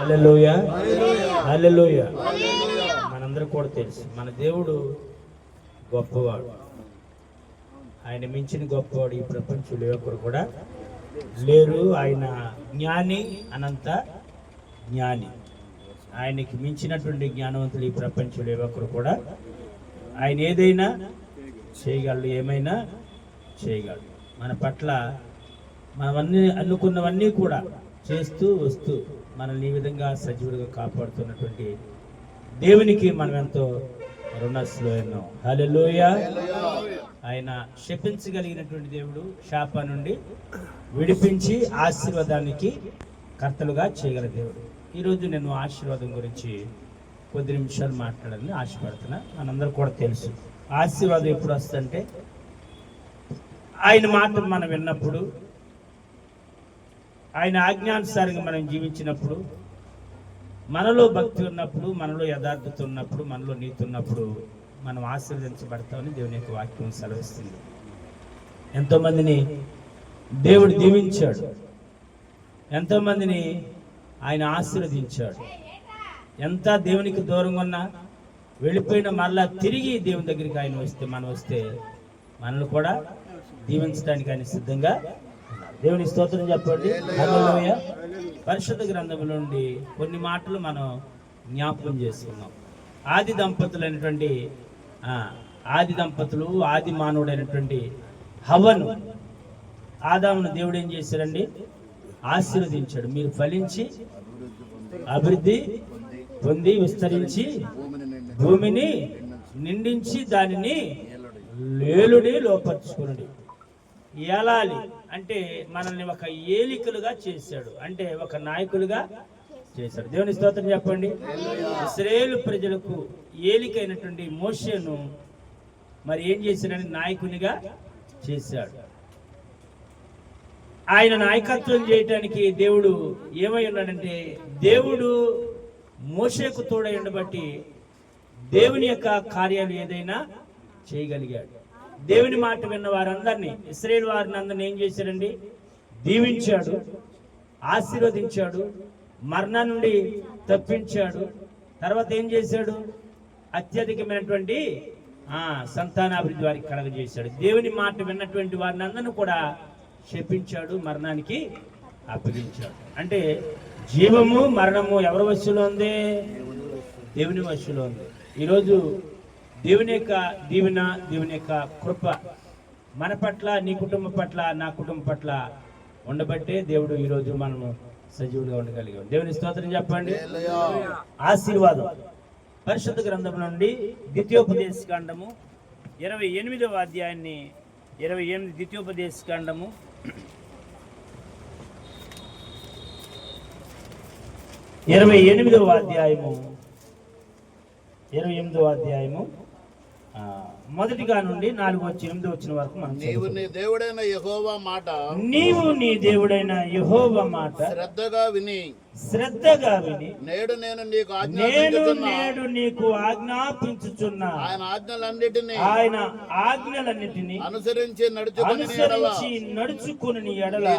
హల్లెలూయా, హల్లెలూయా. మనందరూ కూడా తెలుసు మన దేవుడు గొప్పవాడు. ఆయన మించిన గొప్పవాడు ఈ ప్రపంచంలో ఒకరు కూడా లేరు. ఆయన జ్ఞాని, అనంత జ్ఞాని. ఆయనకి మించినటువంటి జ్ఞానవంతులు ఈ ప్రపంచంలో ఒకరు కూడా. ఆయన ఏదైనా చేయగలడు, ఏమైనా చేయగలడు. మన పట్ల మనమన్నీ అనుకున్నవన్నీ కూడా చేస్తూ వస్తూ మనల్ని ఈ విధంగా సజీవుడిగా కాపాడుతున్నటువంటి దేవునికి మనం ఎంతో రుణస్తులు ఉన్నాం. హల్లెలూయా. ఆయన శపించగలిగినటువంటి దేవుడు, శాప నుండి విడిపించి ఆశీర్వాదానికి కర్తలుగా చేయగల దేవుడు. ఈరోజు నేను ఆశీర్వాదం గురించి కొద్ది నిమిషాలు మాట్లాడాలని ఆశపడుతున్నా. మనందరూ కూడా తెలుసు ఆశీర్వాదం ఎప్పుడు వస్తుందంటే ఆయన మాట మనం విన్నప్పుడు, ఆయన ఆజ్ఞానుసారంగా మనం జీవించినప్పుడు, మనలో భక్తి ఉన్నప్పుడు, మనలో యథార్థత ఉన్నప్పుడు, మనలో నీతి ఉన్నప్పుడు మనం ఆశీర్వదించబడతామని దేవుని యొక్క వాక్యం సెలవిస్తుంది. ఎంతోమందిని దేవుడు దీవించాడు, ఎంతోమందిని ఆయన ఆశీర్వదించాడు. ఎంత దేవునికి దూరంగా ఉన్నా వెళ్ళిపోయిన మళ్ళా తిరిగి దేవుని దగ్గరికి ఆయన వస్తే మనల్ని కూడా దీవించడానికి ఆయన సిద్ధంగా ఉన్నారు. దేవుని స్తోత్రం చెప్పండి. హల్లెలూయా. పరిశుద్ధ గ్రంథం నుండి కొన్ని మాటలు మనం జ్ఞాపకం చేసుకున్నాం. ఆది దంపతులు ఆది మానవుడైనటువంటి హవ్వను, ఆదామును దేవుడు ఏం చేశాడండి? ఆశీర్వదించాడు. మీరు ఫలించి అభివృద్ధి పొంది విస్తరించి భూమిని నిండించి దానిని లేలుడి లోపరుచుకునుడి. ఏలాలి అంటే మనల్ని ఒక ఏలికలుగా చేశాడు, అంటే ఒక నాయకులుగా చేశాడు. దేవుని స్తోత్రం చెప్పండి. ఇశ్రాయేలు ప్రజలకు ఏలికైనటువంటి మోషేను మరి ఏం చేశాడని నాయకునిగా చేశాడు. ఆయన నాయకత్వం చేయటానికి దేవుడు ఏమై ఉన్నాడంటే, దేవుడు మోషేకు తోడై ఉండబట్టి దేవుని యొక్క కార్యాలు ఏదైనా చేయగలిగాడు. దేవుని మాట విన్న వారందరినీ, ఇశ్రాయేలు వారిని అందరినీ ఏం చేశాడండి? దీవించాడు, ఆశీర్వదించాడు, మరణం నుండి తప్పించాడు. తర్వాత ఏం చేశాడు? అత్యధికమైనటువంటి సంతానాభివృద్ధి వారికి కలగజేశాడు. దేవుని మాట విన్నటువంటి వారిని అందరినీ కూడా శపించాడు, మరణానికి అప్పగించాడు. అంటే జీవము మరణము ఎవరి వశంలో ఉంది? దేవుని వశంలో ఉంది. ఈరోజు దేవుని యొక్క దీవెన, దేవుని యొక్క కృప మన పట్ల, నీ కుటుంబం పట్ల, నా కుటుంబం పట్ల ఉండబట్టే దేవుడు ఈరోజు మనము సజీవులుగా ఉండగలిగాం. దేవుని స్తోత్రం చెప్పండి. ఆశీర్వాదం పరిశుద్ధ గ్రంథం నుండి ద్వితీయోపదేశకాండము 28వ అధ్యాయాన్ని 28 ద్వితీయోపదేశకాండము 28వ అధ్యాయము 28వ అధ్యాయము మొదటిగా నుండి 4-8 వచ్చిన వరకు మనం నీవు నీ దేవుడైన యెహోవా మాట శ్రద్ధగా విని నేడు నేను నీకు ఆజ్ఞాపించుచున్నా ఆయన ఆజ్ఞలన్నిటిని అనుసరించి నడుచుకుని ఎడల నీ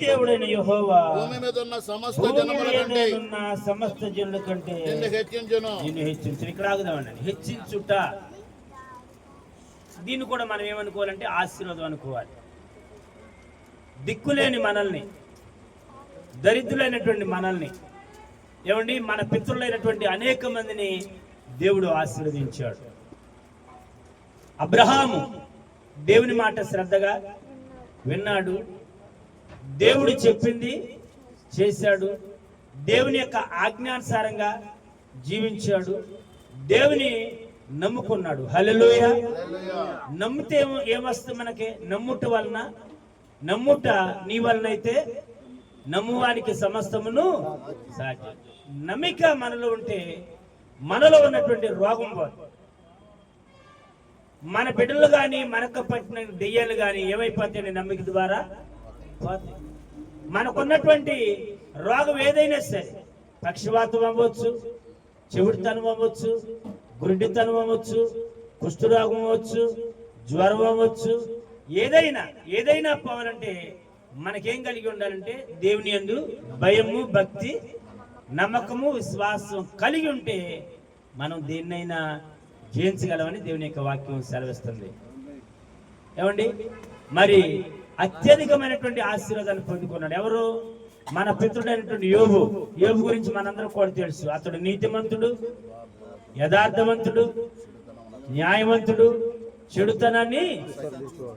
దేవుడైన యెహోవా భూమి మీద ఉన్న సమస్త జనుల కంటే నిన్ను హెచ్చించును. ఇక్కడ ఆగుదామండి. హెచ్చించుట, దీన్ని కూడా మనం ఏమనుకోవాలంటే ఆశీర్వాదం అనుకోవాలి. దిక్కులేని మనల్ని, దరిద్రులైనటువంటి మనల్ని, ఏమండి మన పితరులైనటువంటి అనేక మందిని దేవుడు ఆశీర్వదించాడు. అబ్రహాము దేవుని మాట శ్రద్ధగా విన్నాడు, దేవుడు చెప్పింది చేశాడు, దేవుని యొక్క ఆజ్ఞానుసారంగా జీవించాడు, దేవుని నమ్ముకున్నాడు. హల్లెలూయా. నమ్మితే ఏమొస్తుంది మనకి? నమ్ముట నీ వలన అయితే నమ్మువానికి సమస్తమును సాధ్యం. నమ్మిక మనలో ఉంటే మనలో ఉన్నటువంటి రోగం పోదు. మన బిడ్డలు కానీ, మనకు పట్టిన దెయ్యాలు కానీ ఏమైపోతాయని నమ్మిక ద్వారా పోతాయి. మనకున్నటువంటి రోగం ఏదైనా సరే, పక్షవాతం అవ్వచ్చు, చెవిటితనం అవ్వచ్చు, గుడ్డితనం అవ్వచ్చు, కుష్ఠరోగం అవ్వచ్చు, జ్వరం అవ్వచ్చు, ఏదైనా పోవాలంటే మనకేం కలిగి ఉండాలంటే దేవుని యందు భయము, భక్తి, నమ్మకము, విశ్వాసం కలిగి ఉంటే మనం దేన్నైనా జయించగలమని దేవుని యొక్క వాక్యం సెలవిస్తుంది. ఏమండి, మరి అత్యధికమైనటువంటి ఆశీర్వాదాన్ని పొందుకున్నాడు ఎవరు? మన పితృడైనటువంటి యోబు. యోబు గురించి మనందరం కూడా తెలుసు. అతడు నీతిమంతుడు, యథార్థవంతుడు, న్యాయవంతుడు, చెడుతనాన్ని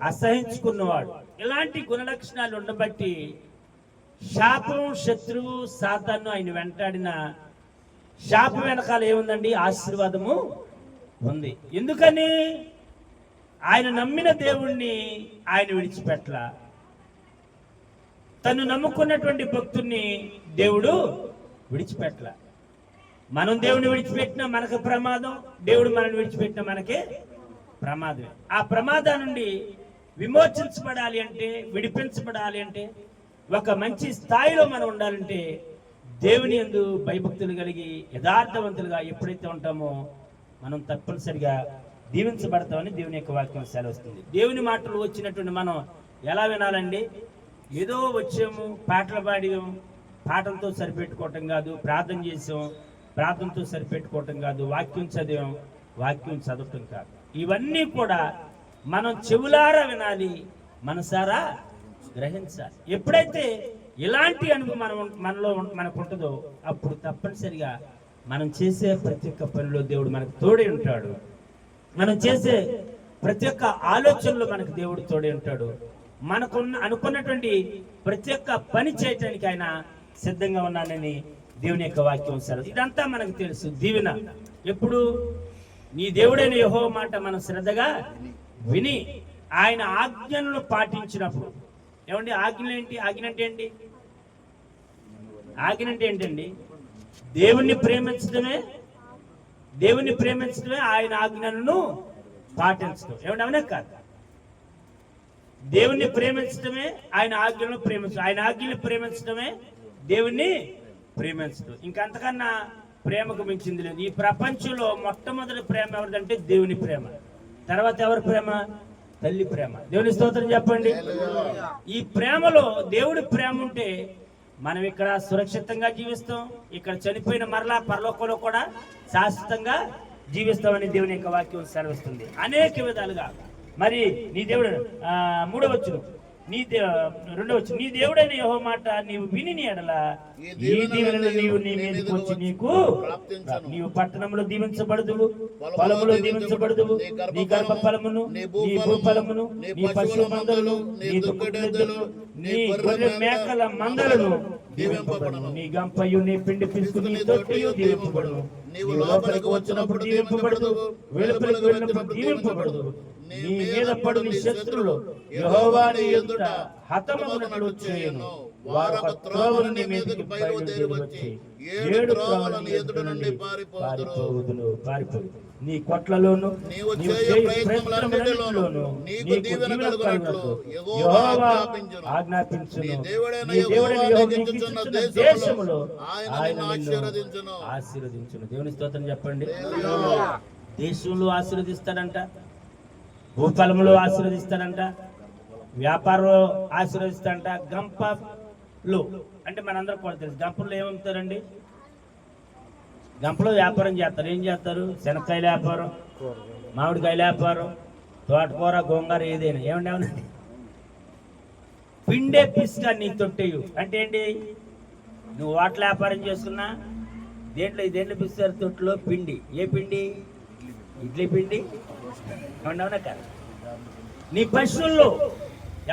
అసహించుకున్నవాడు. ఇలాంటి గుణలక్షణాలు ఉండబట్టి శాపం, శత్రువు, సాతాను ఆయన వెంటాడిన శాపం వెనకాల ఏముందండి? ఆశీర్వాదము ఉంది. ఎందుకని? ఆయన నమ్మిన దేవుణ్ణి ఆయన విడిచిపెట్ల. తను నమ్ముకున్నటువంటి భక్తుణ్ణి దేవుడు విడిచిపెట్ల. మనం దేవుని విడిచిపెట్టినా మనకు ప్రమాదం, దేవుడు మనల్ని విడిచిపెట్టినా మనకే ప్రమాదమే. ఆ ప్రమాదం నుండి విమోచించబడాలి అంటే, విడిపించబడాలి అంటే, ఒక మంచి స్థాయిలో మనం ఉండాలంటే దేవుని యందు భయభక్తులు కలిగి యథార్థవంతులుగా ఎప్పుడైతే ఉంటామో మనం తప్పనిసరిగా దీవించబడతామని దేవుని యొక్క వాక్యం సెలవుస్తుంది. దేవుని మాటలు వచ్చినటువంటి మనం ఎలా వినాలండి? ఏదో వచ్చాము, పాటలు పాడాం, పాటలతో సరిపెట్టుకోవటం కాదు, ప్రార్థన చేసాం, ప్రార్థనతో సరిపెట్టుకోవటం కాదు, వాక్యం చదివాం, వాక్యం చదవటం కాదు. ఇవన్నీ కూడా మనం చెవులారా వినాలి, మనసారా గ్రహించాలి. ఎప్పుడైతే ఇలాంటి అనుభవం మనకు ఉంటుందో అప్పుడు తప్పనిసరిగా మనం చేసే ప్రతి ఒక్క పనిలో దేవుడు మనకు తోడే ఉంటాడు. మనం చేసే ప్రతి ఒక్క ఆలోచనలో మనకు దేవుడు తోడే ఉంటాడు. అనుకున్నటువంటి ప్రతి ఒక్క పని చేయటానికి ఆయన సిద్ధంగా ఉన్నానని దేవుని యొక్క వాక్యం సెలవు. ఇదంతా మనకు తెలుసు. దీవెన ఎప్పుడు? నీ దేవుడైన యెహోవా మాట మనం శ్రద్ధగా విని ఆయన ఆజ్ఞలను పాటించినప్పుడు. ఏమండి ఆజ్ఞలు ఏంటి? ఆజ్ఞ అంటే ఏంటి? ఆజ్ఞ అంటే ఏంటండి? దేవుణ్ణి ప్రేమించడమే ఆయన ఆజ్ఞలను పాటించడం. ఏమంటే అవునా కాదు? దేవుణ్ణి ప్రేమించడమే ఆయన ఆజ్ఞలను ప్రేమించడం, ఆయన ఆజ్ఞలు ప్రేమించడమే దేవుణ్ణి ప్రేమించడం. ఇంకంతకన్నా ప్రేమకు మించింది లేదు. ఈ ప్రపంచంలో మొట్టమొదటి ప్రేమ ఎవరిదంటే దేవుని ప్రేమ. తర్వాత ఎవరి ప్రేమ? తల్లి ప్రేమ. దేవుని స్తోత్రం చెప్పండి. ఈ ప్రేమలో దేవుడి ప్రేమ ఉంటే మనం ఇక్కడ సురక్షితంగా జీవిస్తాం, ఇక్కడ చనిపోయిన మరలా పరలోకంలో కూడా శాశ్వతంగా జీవిస్తామని దేవుని యొక్క వాక్యం సెలవిస్తుంది అనేక విధాలుగా. మరి నీ దేవుడు 3వ వచనం, రెండవ వచనం, నీ దేవుడైన యెహోవా మాట నీవు విని నీ ఎడల ఈ దీవెనలు నీవు నీ మీదకి వచ్చి నీవు పట్టణంలో దీవించబడదువు, పొలములో దీవించబడదువు, నీ గర్భ ఫలమును, నీ భూ ఫలమును, నీ పశువు మందలను, నీ దుఃఖెద్దులు, నీ గొర్రె మేకల మందలను దీవింపబడును, నీ గంపయు, నీ పిండి పిసుకు, నీ తొట్టియు దీవింపబడును. నీవు లోపలికి వచ్చినప్పుడు దీవింపబడదు, వెలుపలికి వెళ్ళినప్పుడు దీవింపబడదు. నీ మీద పడు నీ శత్రువులు యెహోవా నీ ఎదుట హతమగునట్లు చేయను. వారు ఒక త్రోవను నీ మీదకి బయలుదేరి వచ్చి 7 త్రోవల నీ ఎదుట నుండి పారిపోదురు. నీ కొట్లలోను నీవు చేయు ప్రయత్నములన్నిటిలోను నీకు దీవెన కలుగునట్లు యెహోవా ఆజ్ఞాపించును. నీ దేవుడైన యెహోవా నీకు ఇచ్చుచున్న దేశములో ఆయన నిన్ను ఆశీర్వదించును. దేవుని స్తోత్రం చెప్పండి. దేశంలో ఆశీర్వదిస్తాడంట, భూఫలములో ఆశీర్వదిస్తాడంట, వ్యాపారంలో ఆశీర్వదిస్తాడంట. గంపలు అంటే మనందరం కూడా తెలుసు. గంపలో ఏమవుతారండి? గంపలో వ్యాపారం చేస్తారు. ఏం చేస్తారు? శనక్కాయల వ్యాపారం, మామిడికాయల వ్యాపారం, తోటకూర, గోంగూర, ఏదైనా. ఏమండి పిండే పిస్కా నీ తొట్టేయు అంటే ఏంటి? నువ్వు వాటర్ వ్యాపారం చేసుకున్నా దేంట్లో పిస్తారు? తొట్టులో పిండి. ఏ పిండి? ఇడ్లీ పిండి. ఏమన్నా కాదు. నీ పశువుల్లో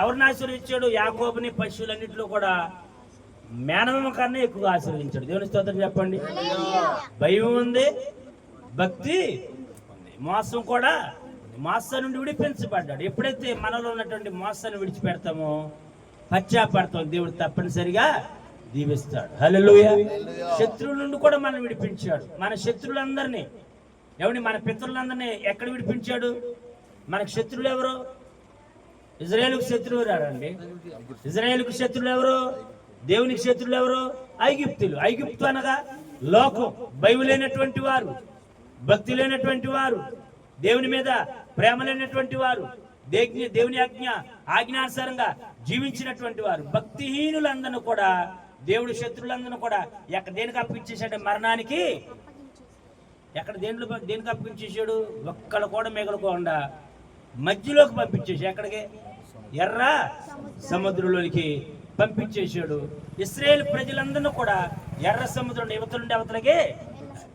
ఎవరిని ఆశీర్వదించాడు? యాకోబుని పశువులన్నింటిలో కూడా మేనమామ కన్నా ఎక్కువగా ఆశీర్వదించాడు. దేవుని స్తోత్రం చెప్పండి. భయం ఉంది, భక్తి ఉంది, మోసం కూడా. మోసం నుండి విడిపించబడ్డాడు. ఎప్పుడైతే మనలో ఉన్నటువంటి మోసాన్ని విడిచిపెడతామో, పశ్చాత్తాపడతాం, దేవుడు తప్పనిసరిగా దీవిస్తాడు. హల్లెలూయా. శత్రువుల నుండి కూడా మనం విడిపించాడు. మన శత్రువులందరినీ, మన పితరులందరినీ ఎక్కడ విడిపించాడు? మనకు శత్రువులు ఎవరు? ఇజ్రాయేలుకు శత్రువు రాడండి. ఇజ్రాయేలుకు శత్రువులు ఎవరు? దేవునికి శత్రువులు ఎవరు? ఐగుప్తులు. ఐగుప్తు అనగా లోకం, భయం లేనటువంటి వారు, భక్తి లేనటువంటి వారు, దేవుని మీద ప్రేమ లేనటువంటి వారు, దేవుని ఆజ్ఞానుసారంగా జీవించినటువంటి వారు, భక్తిహీనులందరూ కూడా దేవుడు శత్రులందరూ కూడా దేనికి అప్పగించేశాడు? మరణానికి. దేనికి అప్పగించేశాడు? ఒక్కళ్ళు కూడా మిగలకుండా మధ్యలోకి పంపించేసాడు. ఎక్కడికి? ఎర్ర సముద్రంలోనికి పంపించేశాడు. ఇశ్రాయేలు ప్రజలందరూ కూడా ఎర్ర సముద్రం యువతల నుండి అవతలకి.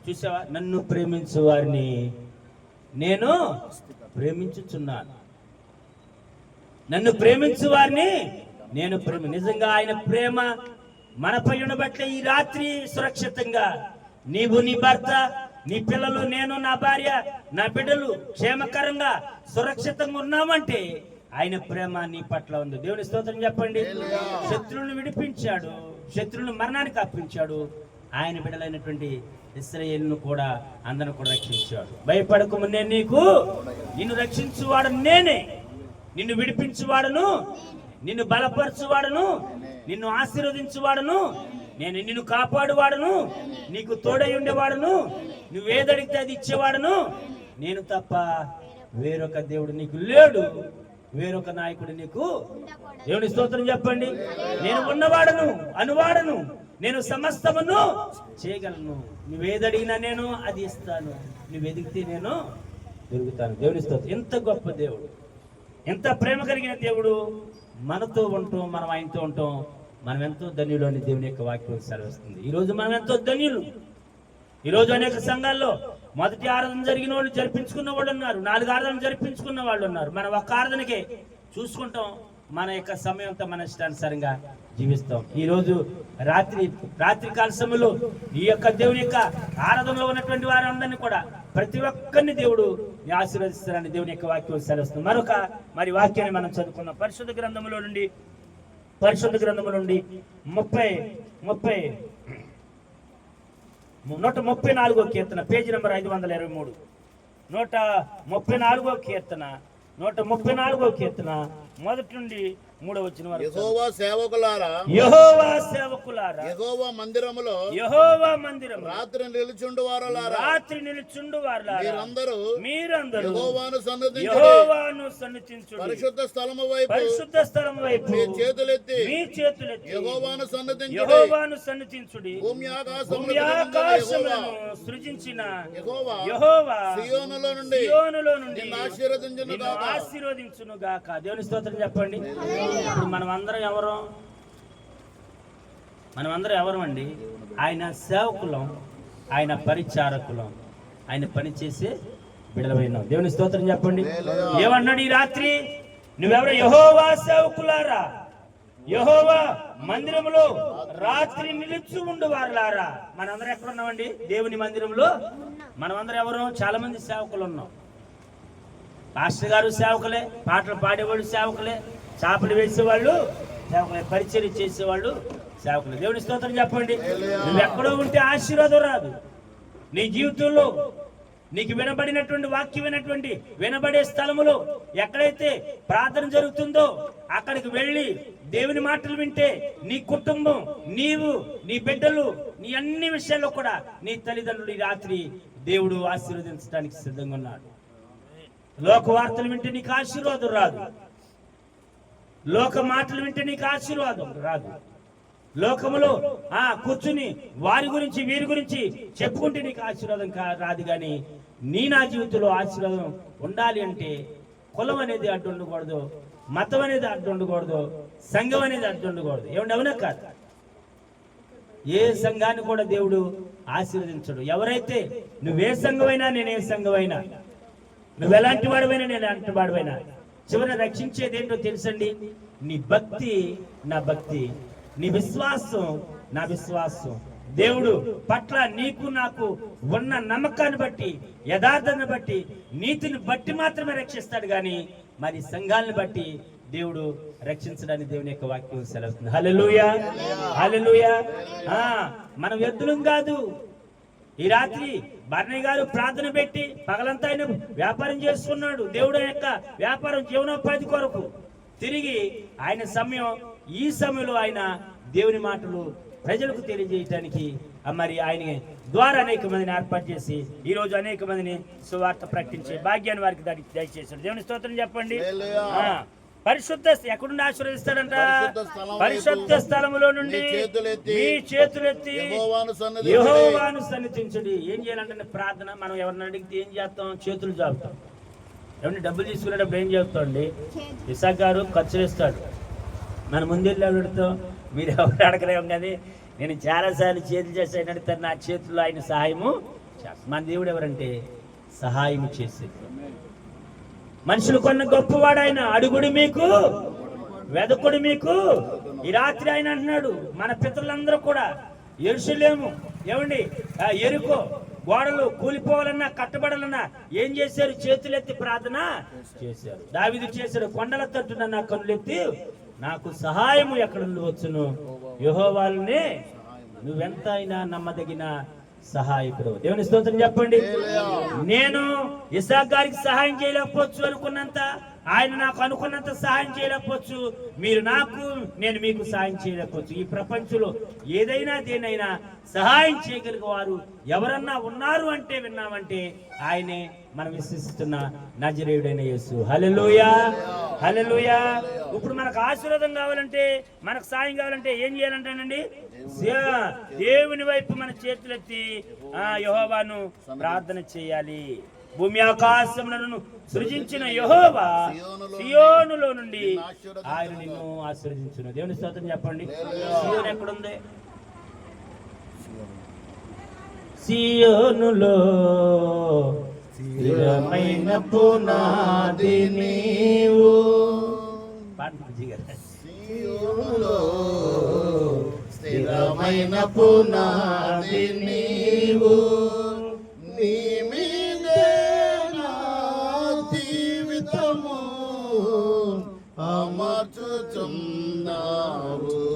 చూసావా? నన్ను ప్రేమించు వారిని నేను ప్రేమించుచున్నాను. నన్ను ప్రేమించు వారిని నేను నిజంగా ఆయన ప్రేమ మనపై ఉండబట్టే ఈ రాత్రి సురక్షితంగా నీవు, నీ భర్త, నీ పిల్లలు, నేను, నా భార్య, నా బిడ్డలు క్షేమకరంగా సురక్షితంగా ఉన్నామంటే ఆయన ప్రేమ నీ పట్ల ఉంది. దేవుని స్తోత్రం చెప్పండి. శత్రువులను విడిపించాడు, శత్రువులను మరణానికి అప్పించాడు. ఆయన బిడ్డలైనటువంటి ఇశ్రాయేలును కూడా అందరిని కూడా రక్షించాడు. భయపడకు, నేను నిన్ను రక్షించువాడు నేనే, నిన్ను విడిపించువాడును, నిన్ను బలపరచువాడును, నిన్ను ఆశీర్వదించువాడును నేను, నిన్ను కాపాడువాడును, నీకు తోడై ఉండేవాడును, నువ్వేదడిగితే అది ఇచ్చేవాడును నేను తప్ప వేరొక దేవుడు నీకు లేడు, వేరొక నాయకుడు నీకు. దేవుని స్తోత్రం చెప్పండి. నేను ఉన్నవాడను, అనువాడను, నేను సమస్తమును చేయగలను. నువ్వేదడిగినా నేను అది ఇస్తాను, నువ్వు ఎదిగితే నేను దొరుకుతాను. దేవుని స్తోత్రం. ఎంత గొప్ప దేవుడు, ఎంత ప్రేమ కలిగిన దేవుడు. మనతో ఉంటాం, మనం ఆయనతో ఉంటాం, మనం ఎంతో ధన్యులు అని దేవుని యొక్క వాక్యం సెలవిస్తుంది. ఈరోజు మనం ఎంతో ధన్యులు. ఈరోజు అనేక సంఘాల్లో మొదటి ఆరాధన జరిగిన వాళ్ళు జరిపించుకున్న వాళ్ళు ఉన్నారు, 4 ఆరాధనలు జరిపించుకున్న వాళ్ళు ఉన్నారు. మనం ఒక్క ఆరాధనకే చూసుకుంటాం, మన యొక్క సమయం అంతా మన ఇష్టానుసారంగా జీవిస్తాం. ఈరోజు రాత్రి కాల సమయంలో ఈ యొక్క దేవుని యొక్క ఆరాధనలో ఉన్నటువంటి వారందరినీ కూడా ప్రతి ఒక్కరిని దేవుడు ఆశీర్వదిస్తారని దేవుని యొక్క వాక్యం సెలవుస్తుంది. మరి వాక్యాన్ని మనం చదువుకున్నాం. పరిశుద్ధ గ్రంథములో నుండి 134వ కీర్తన, పేజీ నెంబర్ 523. 134వ కీర్తన, 134వ కీర్తన మొదటి నుండి 3వ వచనం వరకు. యెహోవా సేవకులారా, యెహోవా సేవకులారా, యెహోవా మందిరములో రాత్రి నిలుచుండు వారలారా, మీరందరూ యెహోవాను సన్నిధించుడి. పరిశుద్ధ స్థలము వైపు మీ చేతులెత్తి యెహోవాను సన్నిధించుడి. భూమి ఆకాశములను సృజించిన యెహోవా సీయోనులో నుండి నిన్ను ఆశీర్వదించును గాక. దేవుని స్తోత్రం చెప్పండి. ఇప్పుడు మనమందరం ఎవరు అండి? ఆయన సేవకులం, ఆయన పరిచారకులం, ఆయన పనిచేసే బిడలమైనాం. దేవుని స్తోత్రం చెప్పండి. ఏమన్నాడు ఈ రాత్రి? నువ్వెవరు? యెహోవా సేవకులారా, యెహోవా మందిరములో రాత్రి నిలుచు ఉండు వారులారా. మనందరం ఎక్కడ ఉన్నామండి? దేవుని మందిరంలో. మనమందరం ఎవరు? చాలా మంది సేవకులు ఉన్నాం. పాస్టర్ గారు సేవకులే, పాటలు పాడేవాళ్ళు సేవకులే, చేపలు వేసేవాళ్ళు సేవకులే, పరిచర్య చేసేవాళ్ళు సేవకులే. దేవుని స్తోత్రం చెప్పండి. నువ్వు ఎక్కడో ఉంటే ఆశీర్వాదం రాదు నీ జీవితంలో. నీకు వినబడినటువంటి వాక్యం వినబడే స్థలములో ఎక్కడైతే ప్రార్థన జరుగుతుందో అక్కడికి వెళ్ళి దేవుని మాటలు వింటే నీ కుటుంబం, నీవు, నీ బిడ్డలు, నీ అన్ని విషయాల్లో కూడా నీ తల్లిదండ్రులు ఈ రాత్రి దేవుడు ఆశీర్వదించడానికి సిద్ధంగా ఉన్నాడు. లోక వార్తలు వింటే నీకు ఆశీర్వాదం రాదు, లోక మాటలు వింటే నీకు ఆశీర్వాదం రాదు. లోకములో కూర్చుని వారి గురించి వీరి గురించి చెప్పుకుంటే నీకు ఆశీర్వాదం రాదు. కానీ నా జీవితంలో ఆశీర్వాదం ఉండాలి అంటే కులం అనేది అడ్డు ఉండకూడదు, మతం అనేది అడ్డు ఉండకూడదు, సంఘం అనేది అడ్డు ఉండకూడదు. ఏమంటే అవునా కాదు? ఏ సంఘాన్ని కూడా దేవుడు ఆశీర్వదించడు. ఎవరైతే నువ్వే సంఘమైనా, నేనే సంఘమైనా, నువ్వు ఎలాంటి వాడివైనా, నేను ఎలాంటి వాడివైనా, చివరి రక్షించేది ఏంటో తెలుసండి? నీ భక్తి నా భక్తి, నీ విశ్వాసం నా విశ్వాసం. దేవుడు పట్ల నీకు నాకు ఉన్న నమ్మకాన్ని బట్టి, యథార్థాన్ని బట్టి, నీతిని బట్టి మాత్రమే రక్షిస్తాడు. కానీ మరి సంఘాలను బట్టి దేవుడు రక్షించడానికి దేవుని యొక్క వాక్యం సెలవుతుంది. హల్లెలూయా, హల్లెలూయా. మనం ఎద్దులం కాదు. ఈ రాత్రి బర్ణయ్య గారు ప్రార్థన పెట్టి పగలంతా ఆయన వ్యాపారం చేసుకున్నాడు. దేవుడు యొక్క వ్యాపారం, జీవనోపాధి కొరకు తిరిగి ఆయన సమయం, ఈ సమయంలో ఆయన దేవుని మాటలు ప్రజలకు తెలియజేయటానికి మరి ఆయన ద్వారా అనేక మందిని ఏర్పాటు చేసి ఈ రోజు అనేక మందిని సువార్త ప్రకటించే భాగ్యాన్ని వారికి దయచేశాడు. దేవుని స్తోత్రం చెప్పండి. పరిశుద్ధ ఎక్కడుండి ఆశీర్వదిస్తాడంట? పరిశుద్ధ స్థలములో నుండి మీ చేతులెత్తి యెహోవాను సన్నిధించండి. ఏం చేయాలంటే ప్రార్థన. మనం ఎవరిని అడిగితే ఏం చేస్తాం? చేతులు జాపుతాం. ఏమంటే డబ్బులు తీసుకునేటప్పుడు ఏం చెప్తాం అండి? ఇసాక్ గారు ఖర్చులు ఇస్తాడు. మన ముందెళ్ళి అడుగుతాం, మీరు ఎవరు అడగలేము కానీ నేను చాలాసార్లు చేతులు చేసి అడుగుతాను, నా చేతుల్లో ఆయన సహాయము చేస్తాను. మన దేవుడు ఎవరంటే సహాయం చేసేది. మనుషులు కొన్న గొప్పవాడు ఆయన. అడుగుడు మీకు, వెదకుడు మీకు. ఈ రాత్రి ఆయన అంటున్నాడు, మన పితరులందరూ కూడా యెరూషలేము ఏమండి ఎరుకో గోడలు కూలిపోవాలన్నా కట్టబడాలన్నా ఏం చేశారు? చేతులెత్తి ప్రార్థన చేశారు. దావీదు చేశాడు, కొండల తట్టున నా కన్నులెత్తి నాకు సహాయము ఎక్కడ నుండి వచ్చును? యెహోవానే నువ్వెంత అయినా నమ్మదగిన సహాయకుడు. దేవుని స్తోత్రం చెప్పండి. నేను ఇసాక్ గారికి సహాయం చేయలేకపోవచ్చు అనుకున్నంత, ఆయన నాకు అనుకున్నంత సహాయం చేయలేకపోవచ్చు. మీరు నాకు, నేను మీకు సహాయం చేయలేకపోవచ్చు. ఈ ప్రపంచంలో ఏదైనా దేనైనా సహాయం చేయగలిగే వారు ఎవరన్నా ఉన్నారు అంటే విన్నామంటే ఆయనే మనం విశ్వసిస్తున్న నజరేయుడైన యేసు. హల్లెలూయా, హల్లెలూయా. ఇప్పుడు మనకు ఆశీర్వాదం కావాలంటే, మనకు సాయం కావాలంటే ఏం చేయాలంటేనండి? దేవుని వైపు మన చేతులెత్తి యెహోవాను ప్రార్థన చేయాలి. భూమి ఆకాశములను సృజించిన యెహోవా సియోనులో నుండి ఆయన నిన్ను ఆశీర్వదించును. దేవుని స్తోత్రం చెప్పండి. సియోను ఎక్కడుంది? సియోనులో స్థిరమైన పునాది నీవు. సియోనులో స్థిరమైన పునాది నీవు, నీ మీదే నా జీవితము అమర్చుచున్నావు.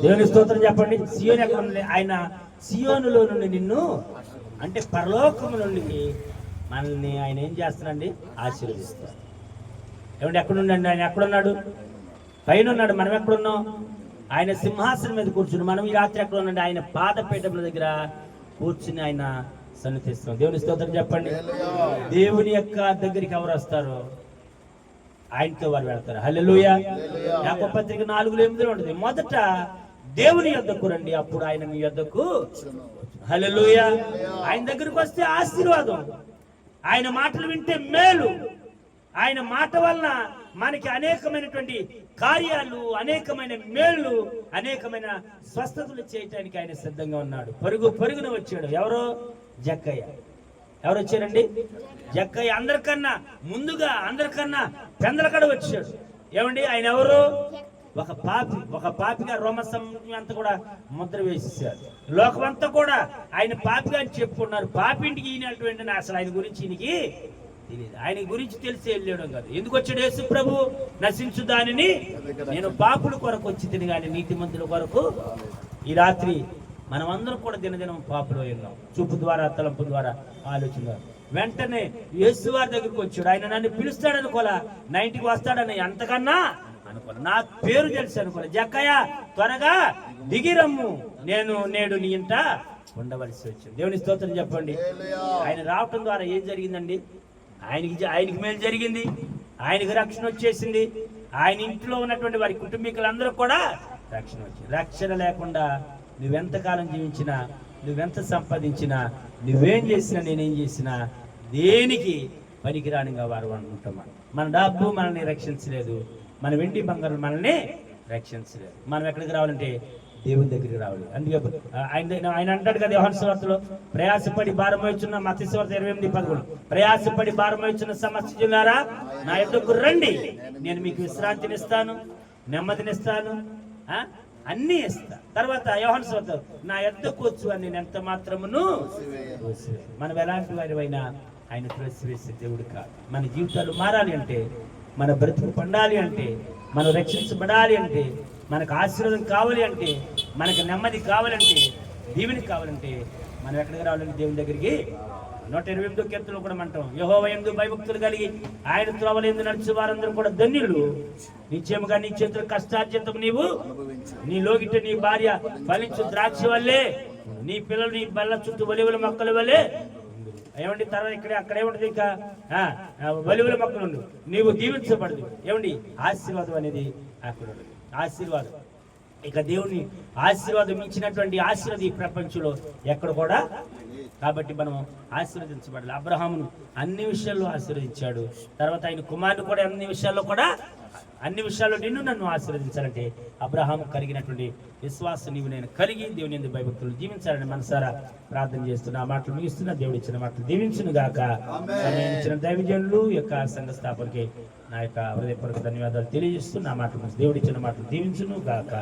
దేవుని స్తోత్రం చెప్పండి. సియోను ఎక్కడ ఉంది? ఆయన సియోనులో నుండి నిన్ను, అంటే పరలోకము నుండి మనల్ని ఆయన ఏం చేస్తానండి? ఆశీర్వదిస్తారు. ఏమంటే ఎక్కడుండండి? ఆయన ఎక్కడున్నాడు? పైన ఉన్నాడు. మనం ఎక్కడున్నాం? ఆయన సింహాసనం మీద కూర్చుని. మనం ఈ రాత్రి ఎక్కడ ఉన్నాండి? ఆయన పాదపీఠముల దగ్గర కూర్చుని ఆయన సన్నిధిస్తున్నాం. దేవుని స్తోత్రం చెప్పండి. దేవుని యొక్క దగ్గరికి ఎవరు వస్తారో ఆయనతో వారు వెళ్తారు. హల్లెలూయా. యాకోబు పత్రిక 4:8 ఉంటుంది. మొదట దేవుని యొద్దకు రండి, అప్పుడు ఆయన మీ యొద్దకు. హల్లెలూయా. ఆయన దగ్గరికి వస్తే ఆశీర్వాదం, ఆయన మాటలు వింటే మేలు, ఆయన మాట వలన మనకి అనేకమైనటువంటి కార్యాలు, అనేకమైన మేళ్ళు, అనేకమైన స్వస్థతలు చేయటానికి ఆయన సిద్ధంగా ఉన్నాడు. పరుగున వచ్చాడు. ఎవరో? జక్కయ్య. ఎవరు వచ్చారండి? జక్కయ్య. అందరికన్నా ముందుగా, అందరికన్నా పెందలకడ వచ్చాడు. ఏమండి? ఆయన ఎవరు? ఒక పాపిగా రోమ సమాజం అంతా కూడా ముద్ర వేసేసారు. లోకమంతా కూడా ఆయన పాపిగా అని చెప్పుకున్నారు. పాపింటికి ఈయనటువంటి అసలు ఆయన గురించి ఈయనకి తెలియదు. ఆయన గురించి తెలిసి వెళ్ళడం కాదు. ఎందుకు వచ్చాడు యేసు ప్రభు? నశించు దానిని నేను పాపుల కొరకు వచ్చి తిని కానీ నీతిమంతుల కొరకు. ఈ రాత్రి మనం అందరం కూడా దినదినం పాపులు ఉన్నాం. చూపు ద్వారా, తలంపు ద్వారా, ఆలోచన ద్వారా. వెంటనే యేసు వారి దగ్గరికి వచ్చాడు. ఆయన నన్ను పిలుస్తాడు అనుకోలే, నా ఇంటికి వస్తాడని అంతకన్నా అనుకోలే. నా పేరు తెలుసు అనుకోలే. జక్కయ్య త్వరగా దిగిరమ్ము, నేడు నీ ఇంట ఉండవలసి వచ్చింది. దేవుని స్తోత్రం చెప్పండి. ఆయన రావటం ద్వారా ఏం జరిగిందండి? ఆయనకి మేలు జరిగింది. ఆయనకి రక్షణ వచ్చేసింది. ఆయన ఇంట్లో ఉన్నటువంటి వారి కుటుంబీకులందరూ కూడా రక్షణ వచ్చింది. రక్షణ లేకుండా నువ్వెంతకాలం జీవించినా, నువ్వెంత సంపాదించినా, నువ్వేం చేసినా, నేనేం చేసినా దేనికి పనికిరానిగా వారు అనుకుంటాం. మన డబ్బు మనల్ని రక్షించలేదు, మన వెండి బంగారం మనల్ని రక్షించలేదు. మనం ఎక్కడికి రావాలంటే దేవుని దగ్గరికి రావాలి. అందుకే ఆయన అంటాడు కదా యోహాను సువార్తలో, ప్రయాసపడి భారం మోయుచున్న, మత్తయి సువార్త 28:11, ప్రయాసపడి భారం మోయుచున్న సమస్యలారా నా యొద్దకు రండి, నేను మీకు విశ్రాంతినిస్తాను, నెమ్మదినిస్తాను, అన్నీ ఇస్తా. తర్వాత యోహాను సువార్త, నా యొద్దకు వచ్చు అని నేను ఎంత మాత్రమును. మనం ఎలాంటి వారివైనా ఆయన త్రోసివేసే దేవుడు కాదు. మన జీవితాలు మారాలి అంటే, మన బ్రతుకు పండాలి అంటే, మనం రక్షించబడాలి అంటే, మనకు ఆశీర్వాదం కావాలి అంటే, మనకు నెమ్మది కావాలంటే, దీవెని కావాలంటే మనం ఎక్కడికి రావాలంటే దేవుని దగ్గరికి 128వ కీర్తనలో కూడా అంటాం, యెహోవా యందు భయభక్తులు కలిగి ఆయన త్రోవలందు నడుచు వారందరూ కూడా ధన్యులు. నిత్యముగా నీ చేతుల కష్టార్జితం నీవు నీ లోగిట నీ భార్య ఫలించు ద్రాక్ష వల్లే, నీ పిల్లలు నీ బల్ల చుట్టూ ఒలివల మొక్కల వల్లే. ఏమండి తర్వాత ఇక్కడ అక్కడ ఏముంటది, ఇంకా ఒలివల మొక్కలు నీవు దీవించబడదు. ఏమండి ఆశీర్వాదం అనేది అక్కడ ఉండదు. ఆశీర్వాదం, ఇక దేవుని ఆశీర్వాదం ఇచ్చినటువంటి ఆశీర్వాదం ఈ ప్రపంచంలో ఎక్కడ కూడా. కాబట్టి మనం ఆశీర్వదించబడాలి. అబ్రహామును అన్ని విషయాల్లో ఆశీర్వదించాడు. తర్వాత ఆయన కుమారుడు కూడా అన్ని విషయాల్లో నిన్ను నన్ను ఆశీర్వదించాలంటే అబ్రహాము కలిగినటువంటి విశ్వాసం నీవు నేను కలిగి దేవుని యందు భయభక్తులు జీవించాలని మనసారా ప్రార్థన చేస్తున్నా. ఆ మాటలు ముగిస్తున్నా. దేవుడు ఇచ్చిన మాటలు దీవించును గాక. సమయం ఇచ్చిన దైవజనులు యొక్క సంఘ స్థాపనకి నా యొక్క హృదయపూర్వక ధన్యవాదాలు తెలియజేస్తూ నా మాటలు దేవుడు ఇచ్చిన మాటలు దీవించును గాక.